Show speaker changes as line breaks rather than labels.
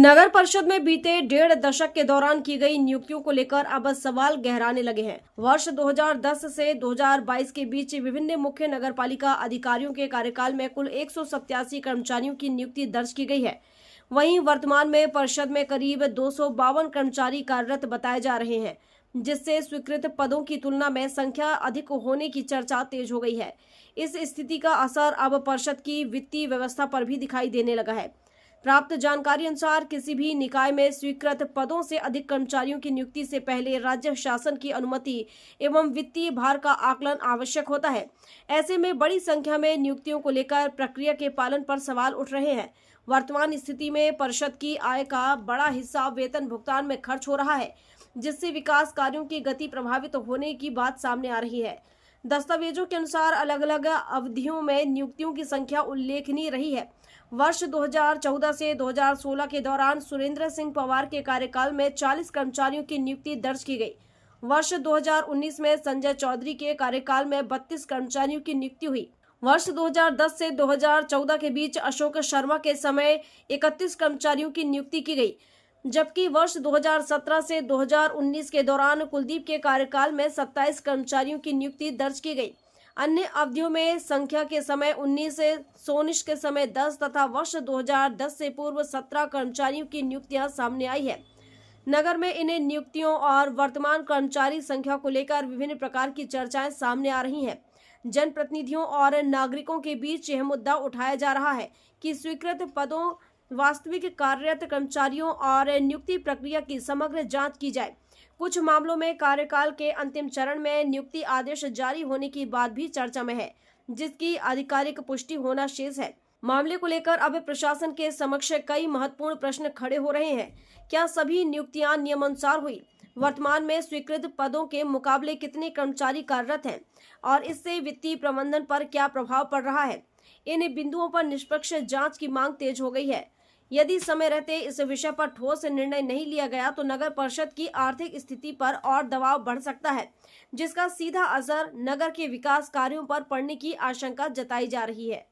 नगर परिषद में बीते 1.5 दशक के दौरान की गई नियुक्तियों को लेकर अब सवाल गहराने लगे हैं। वर्ष 2010 से 2022 के बीच विभिन्न मुख्य नगरपालिका अधिकारियों के कार्यकाल में कुल 187 कर्मचारियों की नियुक्ति दर्ज की गई है। वहीं वर्तमान में परिषद में करीब 252 कर्मचारी कार्यरत बताए जा रहे हैं, जिससे स्वीकृत पदों की तुलना में संख्या अधिक होने की चर्चा तेज हो गई है। इस स्थिति का असर अब परिषद की वित्तीय व्यवस्था पर भी दिखाई देने लगा है। प्राप्त जानकारी अनुसार किसी भी निकाय में स्वीकृत पदों से अधिक कर्मचारियों की नियुक्ति से पहले राज्य शासन की अनुमति एवं वित्तीय भार का आकलन आवश्यक होता है। ऐसे में बड़ी संख्या में नियुक्तियों को लेकर प्रक्रिया के पालन पर सवाल उठ रहे हैं। वर्तमान स्थिति में परिषद की आय का बड़ा हिस्सा वेतन भुगतान में खर्च हो रहा है, जिससे विकास कार्यों की गति प्रभावित होने की बात सामने आ रही है। दस्तावेजों के अनुसार अलग अलग अवधियों में नियुक्तियों की संख्या उल्लेखनीय रही है। वर्ष 2014 से 2016 के दौरान सुरेंद्र सिंह पवार के कार्यकाल में 40 कर्मचारियों की नियुक्ति दर्ज की गई। वर्ष 2019 में संजय चौधरी के कार्यकाल में 32 कर्मचारियों की नियुक्ति हुई। वर्ष 2010 से 2014 के बीच अशोक शर्मा के समय 31 कर्मचारियों की नियुक्ति की गई, जबकि वर्ष 2017 से 2019 के दौरान कुलदीप के कार्यकाल में 27 कर्मचारियों की नियुक्ति दर्ज की गई। अन्य अवधियों में संख्या के समय 19 से सोनिश के समय 10 तथा वर्ष 2010 से पूर्व 17 कर्मचारियों की नियुक्तियां सामने आई है। नगर में इन नियुक्तियों और वर्तमान कर्मचारी संख्या को लेकर विभिन्न प्रकार की चर्चाएं सामने आ रही हैं। जनप्रतिनिधियों और नागरिकों के बीच यह मुद्दा उठाया जा रहा है कि स्वीकृत पदों, वास्तविक कार्यरत कर्मचारियों और नियुक्ति प्रक्रिया की समग्र जांच की जाए। कुछ मामलों में कार्यकाल के अंतिम चरण में नियुक्ति आदेश जारी होने की बात भी चर्चा में है, जिसकी आधिकारिक पुष्टि होना शेष है। मामले को लेकर अब प्रशासन के समक्ष कई महत्वपूर्ण प्रश्न खड़े हो रहे हैं। क्या सभी नियुक्तियां नियमानुसार हुई? वर्तमान में स्वीकृत पदों के मुकाबले कितने कर्मचारी कार्यरत हैं और इससे वित्तीय प्रबंधन पर क्या प्रभाव पड़ रहा है? इन बिंदुओं पर निष्पक्ष जांच की मांग तेज हो गई है। यदि समय रहते इस विषय पर ठोस निर्णय नहीं लिया गया तो नगर परिषद की आर्थिक स्थिति पर और दबाव बढ़ सकता है, जिसका सीधा असर नगर के विकास कार्यों पर पड़ने की आशंका जताई जा रही है।